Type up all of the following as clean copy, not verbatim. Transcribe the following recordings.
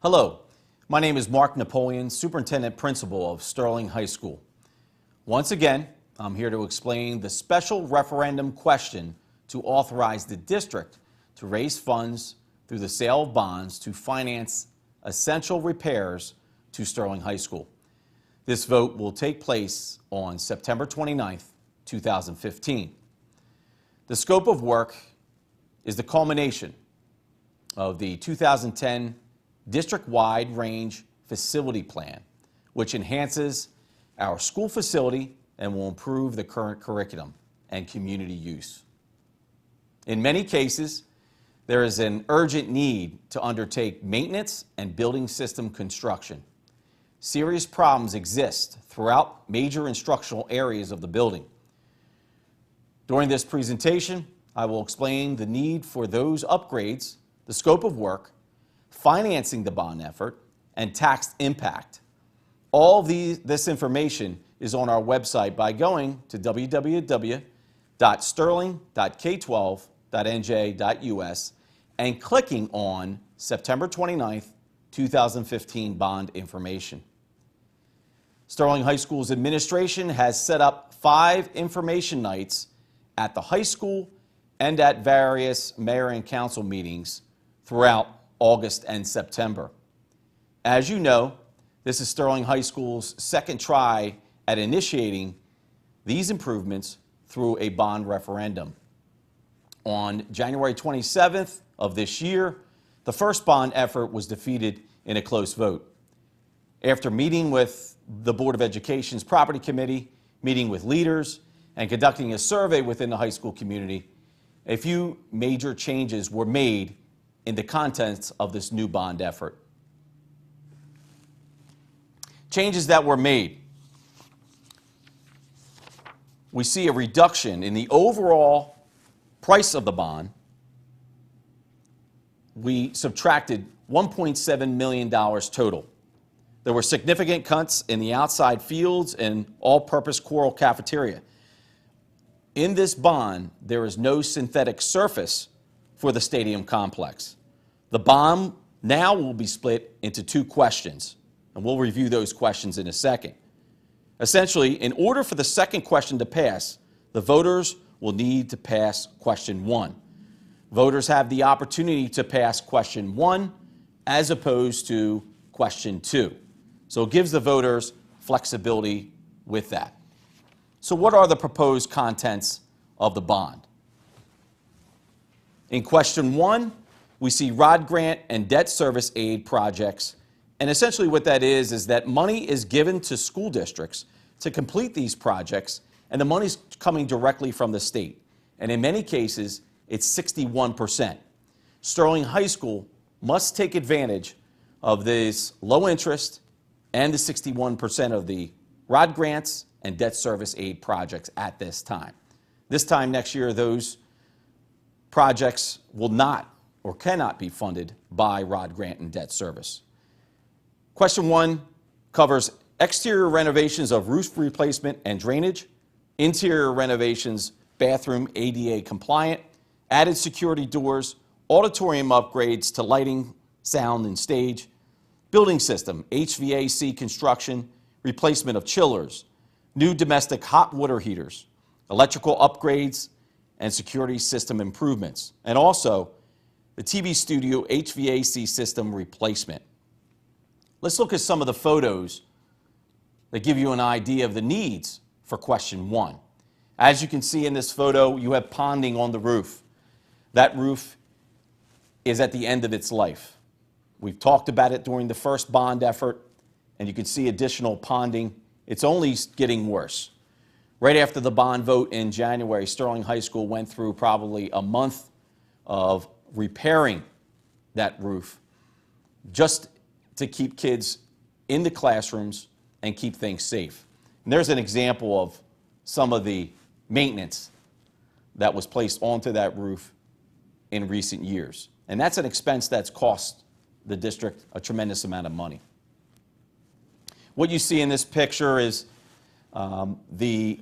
Hello, my name is Mark Napoleon, Superintendent Principal of Sterling High School. Once again, I'm here to explain the special referendum question to authorize the district to raise funds through the sale of bonds to finance essential repairs to Sterling High School. This vote will take place on September 29th, 2015. The scope of work is the culmination of the 2010 district-wide range facility plan, which enhances our school facility and will improve the current curriculum and community use. In many cases, there is an urgent need to undertake maintenance and building system construction. Serious problems exist throughout major instructional areas of the building. During this presentation, I will explain the need for those upgrades, the scope of work, financing the bond effort, and tax impact. All this information is on our website by going to www.sterling.k12.nj.us and clicking on September 29th, 2015 bond information. Sterling High School's administration has set up 5 information nights at the high school and at various mayor and council meetings throughout August and September. As you know, this is Sterling High School's second try at initiating these improvements through a bond referendum. On January 27th of this year, the first bond effort was defeated in a close vote. After meeting with the Board of Education's Property Committee, meeting with leaders, and conducting a survey within the high school community, a few major changes were made in the contents of this new bond effort. Changes that were made. We see a reduction in the overall price of the bond. We subtracted $1.7 million total. There were significant cuts in the outside fields and all-purpose choral cafeteria. In this bond, there is no synthetic surface for the stadium complex. The bond now will be split into 2 questions, and we'll review those questions in a second. Essentially, in order for the second question to pass, the voters will need to pass question 1. Voters have the opportunity to pass question 1 as opposed to question 2. So it gives the voters flexibility with that. So what are the proposed contents of the bond? In question 1, we see ROD grant and debt service aid projects. And essentially what that is that money is given to school districts to complete these projects, and the money's coming directly from the state. And in many cases, it's 61%. Sterling High School must take advantage of this low interest and the 61% of the ROD grants and debt service aid projects at this time. This time next year, those projects will not or cannot be funded by ROD grant and debt service. Question 1 covers exterior renovations of roof replacement and drainage, interior renovations, bathroom ADA compliant, added security doors, auditorium upgrades to lighting, sound, and stage, building system, HVAC construction, replacement of chillers, new domestic hot water heaters, electrical upgrades, and security system improvements, and also the TV studio HVAC system replacement. Let's look at some of the photos that give you an idea of the needs for question 1. As you can see in this photo, you have ponding on the roof. That roof is at the end of its life. We've talked about it during the first bond effort, and you can see additional ponding. It's only getting worse. Right after the bond vote in January, Sterling High School went through probably a month of repairing that roof just to keep kids in the classrooms and keep things safe. And there's an example of some of the maintenance that was placed onto that roof in recent years. And that's an expense that's cost the district a tremendous amount of money. What you see in this picture is the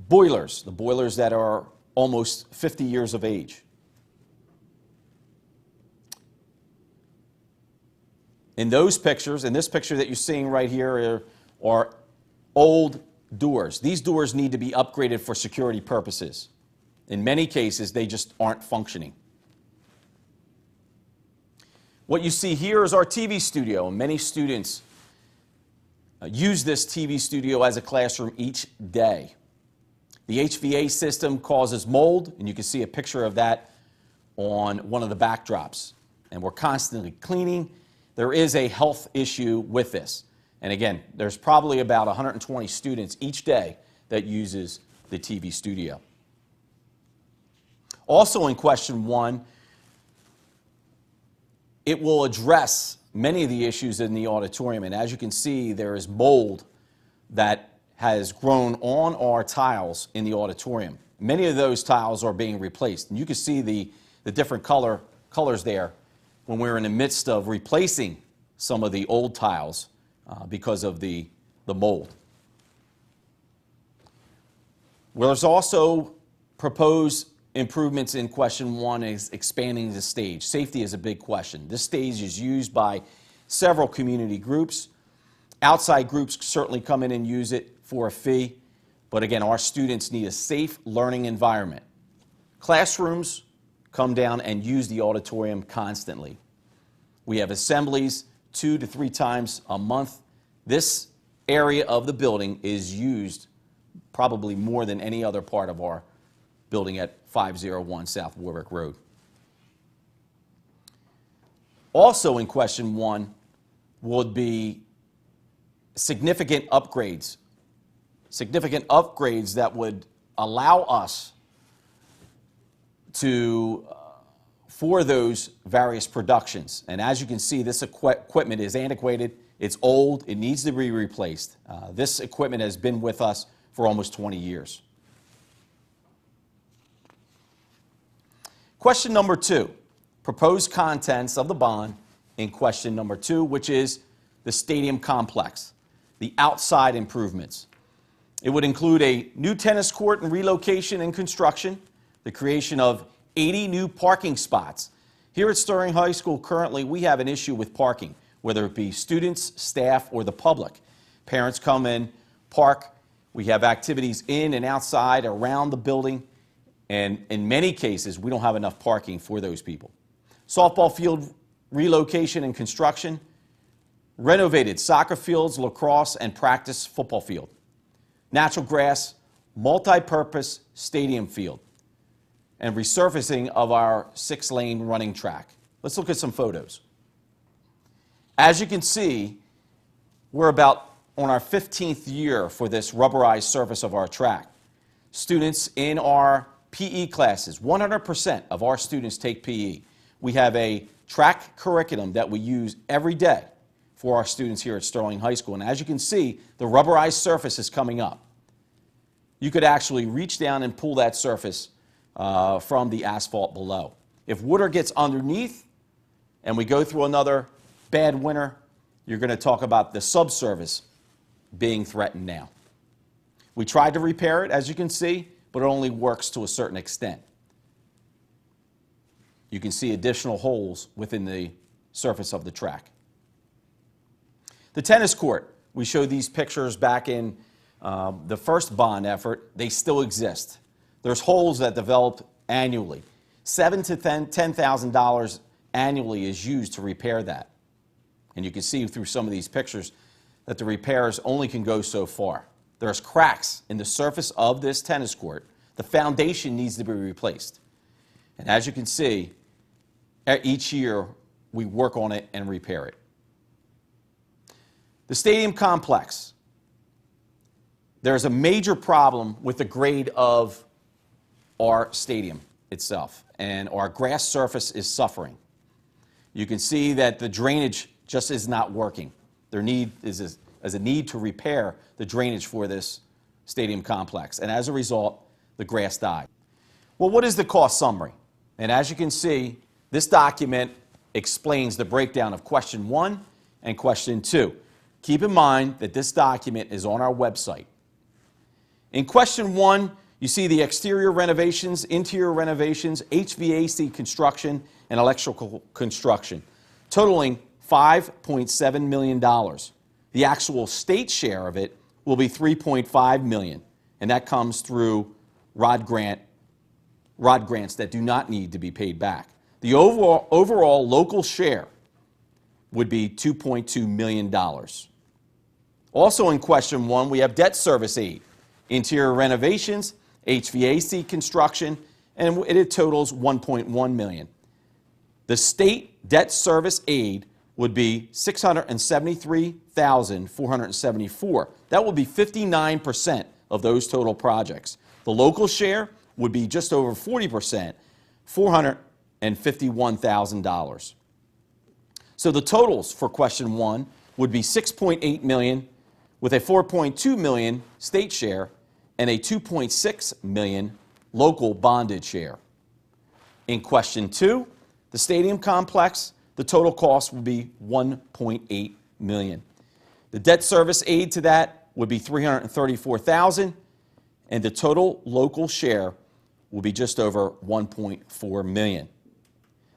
boilers that are almost 50 years of age. In those pictures, in this picture that you're seeing right here are old doors. These doors need to be upgraded for security purposes. In many cases, they just aren't functioning. What you see here is our TV studio. Many students use this TV studio as a classroom each day. The HVAC system causes mold, and you can see a picture of that on one of the backdrops. And we're constantly cleaning. There is a health issue with this. And again, there's probably about 120 students each day that uses the TV studio. Also in question 1, it will address many of the issues in the auditorium. And as you can see, there is mold that has grown on our tiles in the auditorium. Many of those tiles are being replaced. And you can see the different colors there when we're in the midst of replacing some of the old tiles because of the mold. There's also proposed improvements in question 1 is expanding the stage. Safety is a big question. This stage is used by several community groups. Outside groups certainly come in and use it for a fee, but again, our students need a safe learning environment. Classrooms come down and use the auditorium constantly. We have assemblies 2 to 3 times a month. This area of the building is used probably more than any other part of our building at 501 South Warwick Road. Also in question 1 would be significant upgrades that would allow us for those various productions. And as you can see, this equipment is antiquated, it's old, it needs to be replaced. This equipment has been with us for almost 20 years. Question number 2, proposed contents of the bond in question number 2, which is the stadium complex, the outside improvements. It would include a new tennis court and relocation and construction, the creation of 80 new parking spots. Here at Sterling High School currently we have an issue with parking, whether it be students, staff, or the public. Parents come in, park. We have activities in and outside around the building, and in many cases we don't have enough parking for those people. Softball field relocation and construction, renovated soccer fields, lacrosse, and practice football field. Natural grass, multi-purpose stadium field, and resurfacing of our 6-lane running track. Let's look at some photos. As you can see, we're about on our 15th year for this rubberized surface of our track. Students in our PE classes, 100% of our students take PE. We have a track curriculum that we use every day for our students here at Sterling High School. And as you can see, the rubberized surface is coming up. You could actually reach down and pull that surface from the asphalt below. If water gets underneath and we go through another bad winter, you're going to talk about the subsurface being threatened now. We tried to repair it, as you can see, but it only works to a certain extent. You can see additional holes within the surface of the track. The tennis court, we showed these pictures back in the first bond effort. They still exist. There's holes that develop annually. $7,000 to $10,000 annually is used to repair that. And you can see through some of these pictures that the repairs only can go so far. There's cracks in the surface of this tennis court. The foundation needs to be replaced. And as you can see, each year we work on it and repair it. The stadium complex. There's a major problem with the grade of our stadium itself, and our grass surface is suffering. You can see that the drainage just is not working. There is a need to repair the drainage for this stadium complex, and as a result, the grass died. Well, what is the cost summary? And as you can see, this document explains the breakdown of question 1 and question 2. Keep in mind that this document is on our website. In question 1, you see the exterior renovations, interior renovations, HVAC construction, and electrical construction, totaling $5.7 million. The actual state share of it will be $3.5 million, and that comes through ROD grants that do not need to be paid back. The overall local share would be $2.2 million. Also in question 1, we have debt service aid, interior renovations, HVAC construction, and it totals $1.1 million. The state debt service aid would be $673,474. That will be 59% of those total projects. The local share would be just over 40%, $451,000. So the totals for question 1 would be $6.8 million with a $4.2 million state share and a $2.6 million local bonded share. In question 2, the stadium complex, the total cost will be $1.8 million. The debt service aid to that would be $334,000, and the total local share will be just over $1.4 million.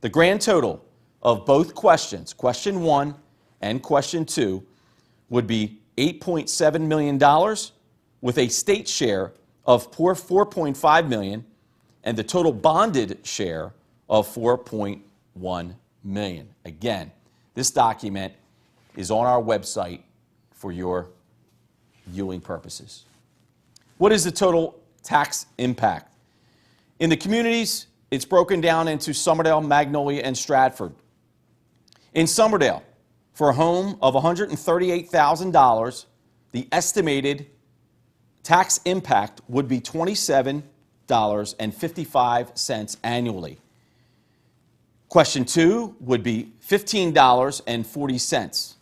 The grand total of both questions, question 1 and question 2, would be $8.7 million with a state share of $4.5 million and the total bonded share of $4.1 million. Again, this document is on our website for your viewing purposes. What is the total tax impact? In the communities, it's broken down into Summerdale, Magnolia, and Stratford. In Summerdale, for a home of $138,000, the estimated tax impact would be $27.55 annually. Question 2 would be $15.40.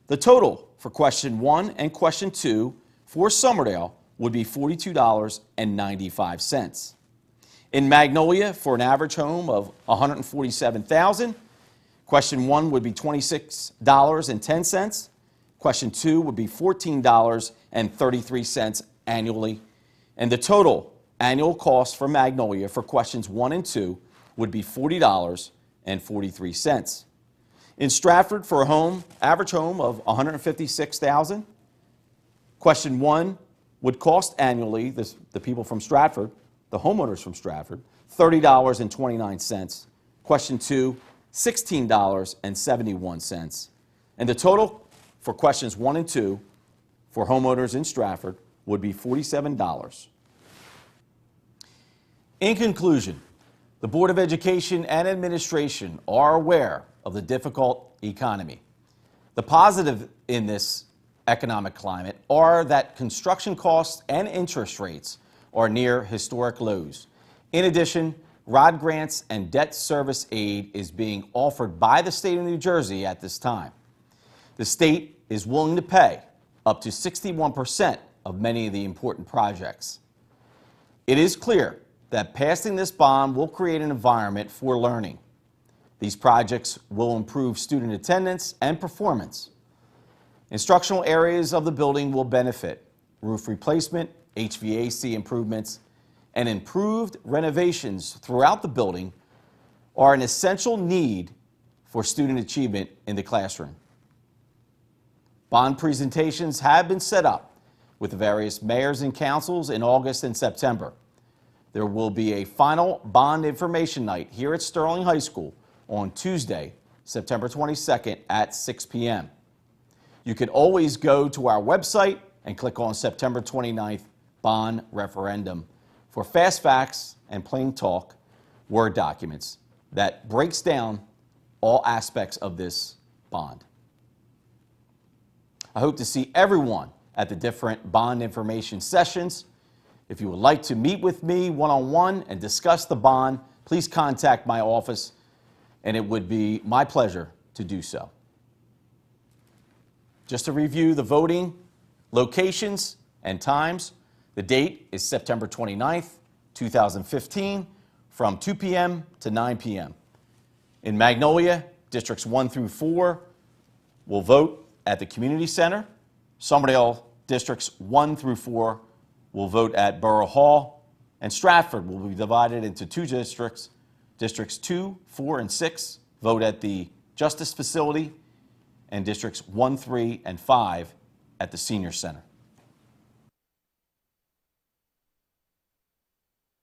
The total for question 1 and question 2 for Summerdale would be $42.95. In Magnolia, for an average home of $147,000, question 1 would be $26.10. Question 2 would be $14.33 annually. And the total annual cost for Magnolia for questions 1 and 2 would be $40.43. In Stratford, for a average home of $156,000, question 1 would cost annually, the people from Stratford, the homeowners from Stratford, $30.29. Question 2, $16.71. And the total for questions 1 and 2 for homeowners in Stratford would be $47. In conclusion, the Board of Education and Administration are aware of the difficult economy. The positive in this economic climate are that construction costs and interest rates are near historic lows. In addition, ROD grants and debt service aid is being offered by the state of New Jersey at this time. The state is willing to pay up to 61% of many of the important projects. It is clear that passing this bond will create an environment for learning. These projects will improve student attendance and performance. Instructional areas of the building will benefit. Roof replacement, HVAC improvements, and improved renovations throughout the building are an essential need for student achievement in the classroom. Bond presentations have been set up with the various mayors and councils in August and September. There will be a final bond information night here at Sterling High School on Tuesday, September 22nd at 6 p.m. You can always go to our website and click on September 29th Bond Referendum for fast facts and plain talk Word documents that breaks down all aspects of this bond. I hope to see everyone at the different bond information sessions. If you would like to meet with me one-on-one and discuss the bond, please contact my office, and it would be my pleasure to do so. Just to review the voting locations and times, the date is September 29th, 2015, from 2 p.m. to 9 p.m. In Magnolia, Districts 1 through 4 will vote at the Community Center. Summerdale Districts 1 through 4 will vote at Borough Hall, and Stratford will be divided into 2 districts. Districts 2, 4, and 6 vote at the Justice Facility, and districts 1, 3, and 5 at the Senior Center.